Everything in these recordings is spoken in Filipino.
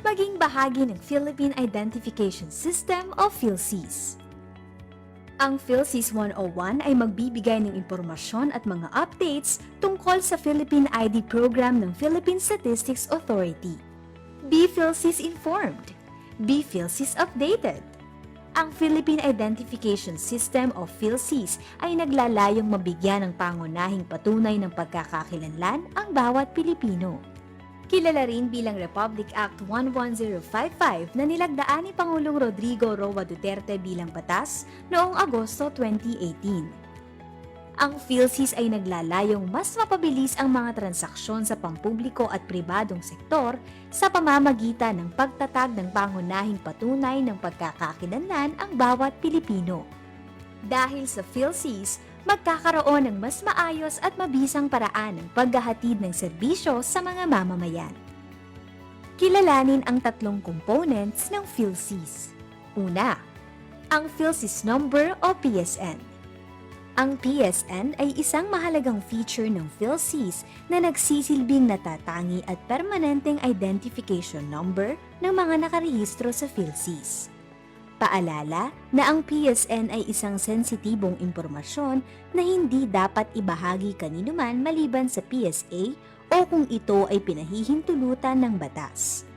maging bahagi ng Philippine Identification System o PhilSys. Ang PhilSys 101 ay magbibigay ng impormasyon at mga updates tungkol sa Philippine ID program ng Philippine Statistics Authority. Be PhilSys informed. Be PhilSys updated. Ang Philippine Identification System o PhilSys ay naglalayong mabigyan ng pangunahing patunay ng pagkakakilanlan ang bawat Pilipino. Kilala rin bilang Republic Act 11055 na nilagdaan ni Pangulong Rodrigo Roa Duterte bilang batas noong Agosto 2018. Ang PhilSys ay naglalayong mas mapabilis ang mga transaksyon sa pampubliko at pribadong sektor sa pamamagitan ng pagtatag ng pangunahing patunay ng pagkakakilanlan ang bawat Pilipino. Dahil sa PhilSys, magkakaroon ng mas maayos at mabisang paraan ng paghahatid ng serbisyo sa mga mamamayan. Kilalanin ang tatlong components ng PhilSys. Una, ang PhilSys number o PSN. Ang PSN ay isang mahalagang feature ng PhilSys na nagsisilbing natatangi at permanenteng identification number ng mga nakarehistro sa PhilSys. Paalala na ang PSN ay isang sensitibong impormasyon na hindi dapat ibahagi kanino man maliban sa PSA o kung ito ay pinahihintulutan ng batas.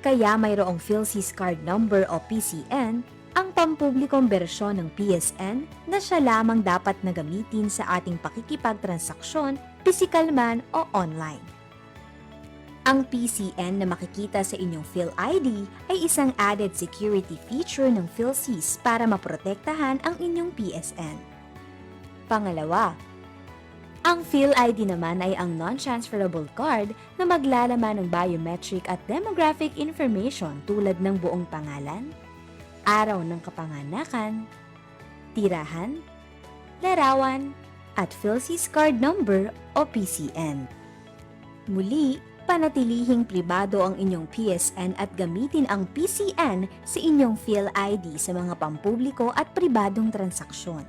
Kaya mayroong PhilSys Card Number o PCN, ang pampublikong bersyon ng PSN na siya lamang dapat na gamitin sa ating pakikipagtransaksyon, pisikal man o online. Ang PCN na makikita sa inyong PhilID ay isang added security feature ng PhilSys para maprotektahan ang inyong PSN. Pangalawa, ang PhilID naman ay ang non-transferable card na maglalaman ng biometric at demographic information tulad ng buong pangalan, araw ng kapanganakan, tirahan, larawan, at PhilSys Card Number o PCN. Muli, panatilihing pribado ang inyong PSN at gamitin ang PCN sa inyong PhilID sa mga pampubliko at pribadong transaksyon.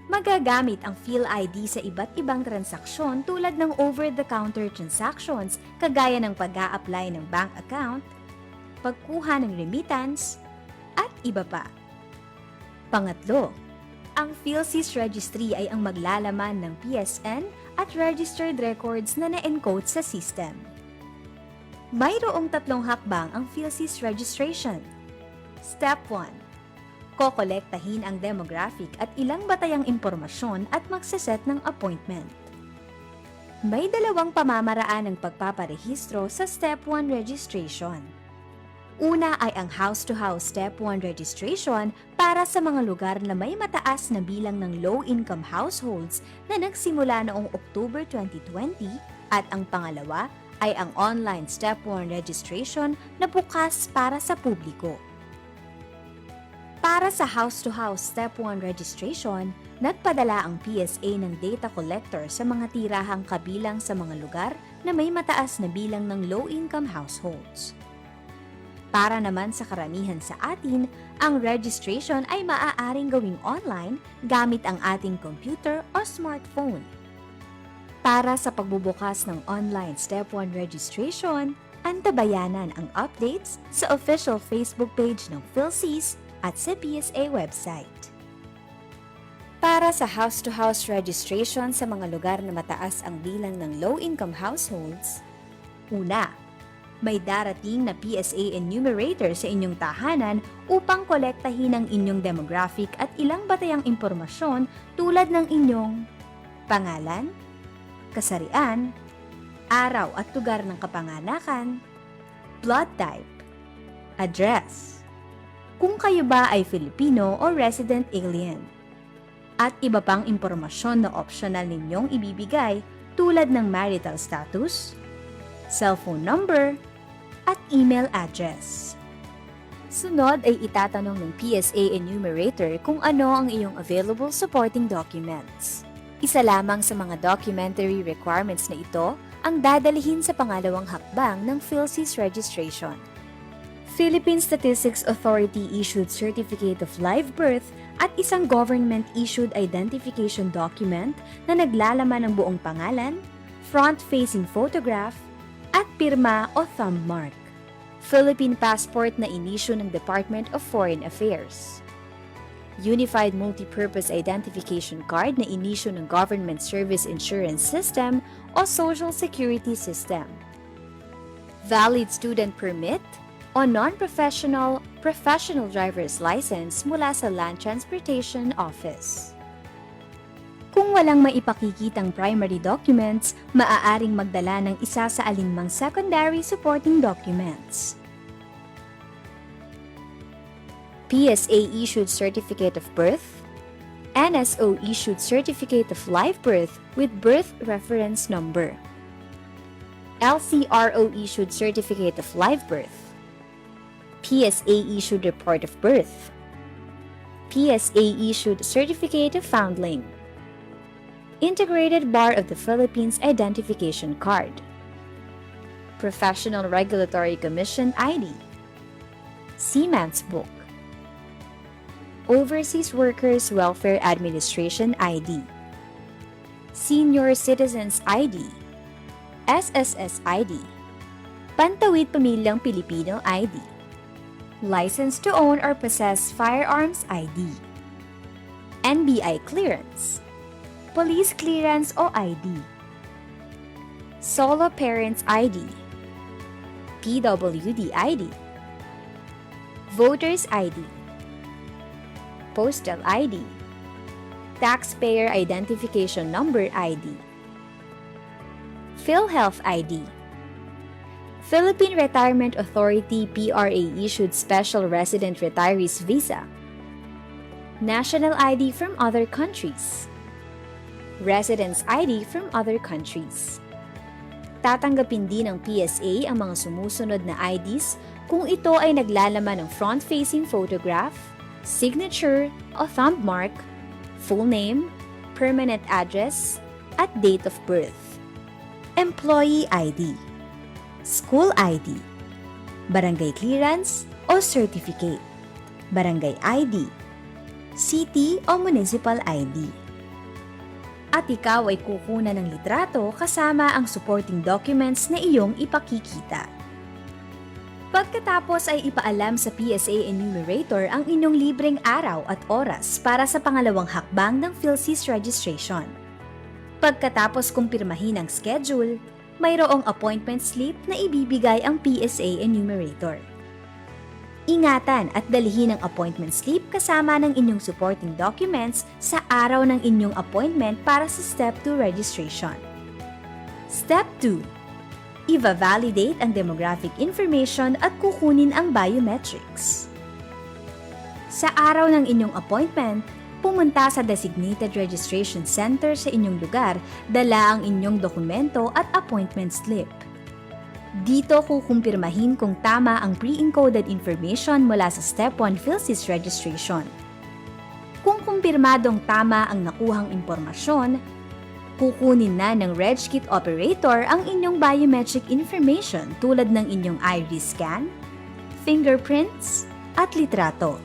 Magagamit ang PhilID sa iba't ibang transaksyon tulad ng over-the-counter transactions kagaya ng pag-a-apply ng bank account, pagkuha ng remittance, at iba pa. Pangatlo, ang PhilSys Registry ay ang maglalaman ng PSN at registered records na na-encode sa system. Mayroong tatlong hakbang ang PhilSys registration. Step 1. Kokolektahin ang demographic at ilang batayang impormasyon at magseset ng appointment. May dalawang pamamaraan ng pagpaparehistro sa Step 1 registration. Una ay ang house-to-house Step 1 registration para sa mga lugar na may mataas na bilang ng low-income households na nagsimula noong October 2020 at ang pangalawa ay ang online Step 1 registration na bukas para sa publiko. Para sa house-to-house Step 1 registration, nagpadala ang PSA ng data collector sa mga tirahang kabilang sa mga lugar na may mataas na bilang ng low-income households. Para naman sa karamihan sa atin, ang registration ay maaaring gawing online gamit ang ating computer o smartphone. Para sa pagbubukas ng online Step 1 registration, antabayanan ang updates sa official Facebook page ng PhilSys at sa PSA website. Para sa house-to-house registration sa mga lugar na mataas ang bilang ng low-income households, una, may darating na PSA enumerator sa inyong tahanan upang kolektahin ang inyong demographic at ilang batayang impormasyon tulad ng inyong pangalan, kasarian, araw at lugar ng kapanganakan, blood type, address, kung kayo ba ay Filipino o resident alien, at iba pang impormasyon na optional ninyong ibibigay tulad ng marital status, cellphone number, at email address. Sunod ay itatanong ng PSA enumerator kung ano ang iyong available supporting documents. Isa lamang sa mga documentary requirements na ito ang dadalhin sa pangalawang hakbang ng PhilSys registration. Philippine Statistics Authority issued Certificate of Live Birth at isang government-issued identification document na naglalaman ng buong pangalan, front-facing photograph, at pirma o thumb mark. Philippine passport na inisyu ng Department of Foreign Affairs. Unified Multipurpose Identification Card na inisyu ng Government Service Insurance System o Social Security System. Valid student permit o non-professional professional driver's license mula sa Land Transportation Office. Kung walang maipakikitang primary documents, maaaring magdala ng isa sa alinmang secondary supporting documents. PSA-issued Certificate of Birth, NSO-issued Certificate of Live Birth with Birth Reference Number, LCRO-issued Certificate of Live Birth, PSA-issued Report of Birth, PSA-issued Certificate of Foundling, Integrated Bar of the Philippines Identification Card, Professional Regulatory Commission ID, Seaman's Book, Overseas Workers Welfare Administration ID, Senior Citizens ID, SSS ID, Pantawid Pamilyang Pilipino ID, License to Own or Possess Firearms ID, NBI Clearance, Police Clearance o ID, Solo Parents ID, PWD ID, Voters ID, Postal ID, Taxpayer Identification Number ID, PhilHealth ID, Philippine Retirement Authority PRA-issued Special Resident Retirees Visa, National ID from other countries, Residence ID from other countries. Tatanggapin din ng PSA ang mga sumusunod na IDs kung ito ay naglalaman ng front-facing photograph, signature o thumb mark, full name, permanent address, at date of birth. Employee ID, School ID, Barangay Clearance o Certificate, Barangay ID, City o Municipal ID. At ikaw ay kukunan ng litrato kasama ang supporting documents na iyong ipakikita. Pagkatapos ay ipaalam sa PSA enumerator ang inyong libreng araw at oras para sa pangalawang hakbang ng PhilSys registration. Pagkatapos kumpirmahin ang schedule, mayroong appointment slip na ibibigay ang PSA enumerator. Ingatan at dalhin ang appointment slip kasama ng inyong supporting documents sa araw ng inyong appointment para sa Step 2 registration. Step 2. Iva-validate ang demographic information at kukunin ang biometrics. Sa araw ng inyong appointment, pumunta sa designated registration center sa inyong lugar, dala ang inyong dokumento at appointment slip. Dito kukumpirmahin kung tama ang pre-encoded information mula sa Step 1 PhilSys registration. Kung kumpirmadong tama ang nakuhang impormasyon, kukunin na ng RegKit operator ang inyong biometric information tulad ng inyong iris scan, fingerprints, at litrato.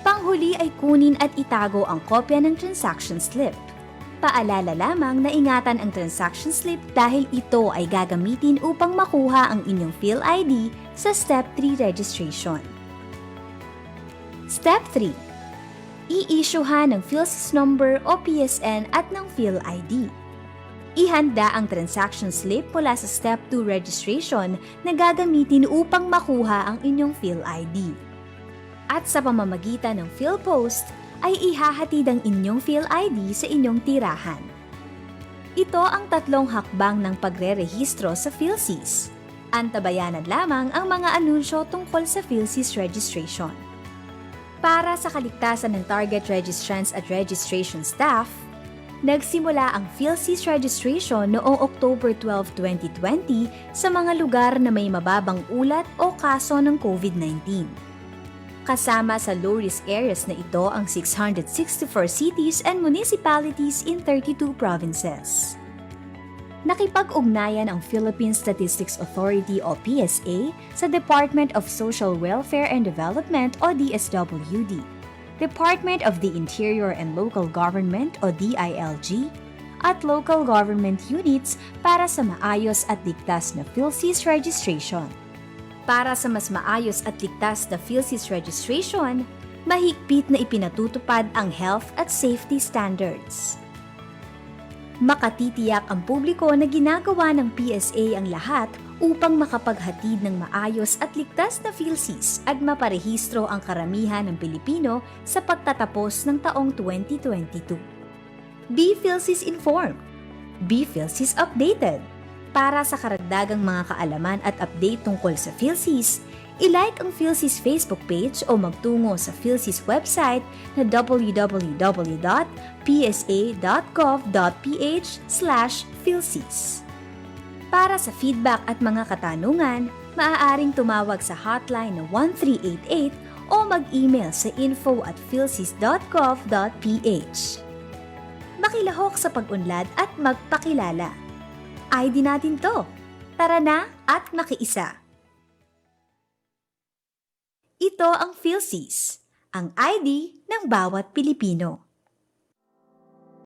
Panghuli ay kunin at itago ang kopya ng transaction slip. Paalala lamang na ingatan ang transaction slip dahil ito ay gagamitin upang makuha ang inyong PhilID sa Step 3 registration. Step 3. I-issuehan ng PhilSys number o PSN at ng PhilID. Ihanda ang transaction slip mula sa Step 2 registration na gagamitin upang makuha ang inyong PhilID. At sa pamamagitan ng PhilPost, ay ihahatid ang inyong PhilID sa inyong tirahan. Ito ang tatlong hakbang ng pagre-rehistro sa PhilSys. Antabayanan lamang ang mga anunsyo tungkol sa PhilSys registration. Para sa kaligtasan ng target registrants at registration staff, nagsimula ang PhilSys registration noong October 12, 2020 sa mga lugar na may mababang ulat o kaso ng COVID-19. Kasama sa low-risk areas na ito ang 664 cities and municipalities in 32 provinces. Nakipag-ugnayan ang Philippine Statistics Authority o PSA sa Department of Social Welfare and Development o DSWD, Department of the Interior and Local Government o DILG, at local government units para sa maayos at ligtas na PhilSys registration. Para sa mas maayos at ligtas na PhilSys registration, mahigpit na ipinatutupad ang health at safety standards. Makatitiyak ang publiko na ginagawa ng PSA ang lahat upang makapaghatid ng maayos at ligtas na PhilSys at maparehistro ang karamihan ng Pilipino sa pagtatapos ng taong 2022. Be PhilSys informed. Be PhilSys updated. Para sa karagdagang mga kaalaman at update tungkol sa PhilSys, i-like ang PhilSys Facebook page o magtungo sa PhilSys website na www.psa.gov.ph/PhilSys. Para sa feedback at mga katanungan, maaaring tumawag sa hotline na 1388 o mag-email sa info@philsys.gov.ph. Makilahok sa pag-unlad at magpakilala. ID natin to. Tara na at makiisa. Ito ang PhilSys, ang ID ng bawat Pilipino.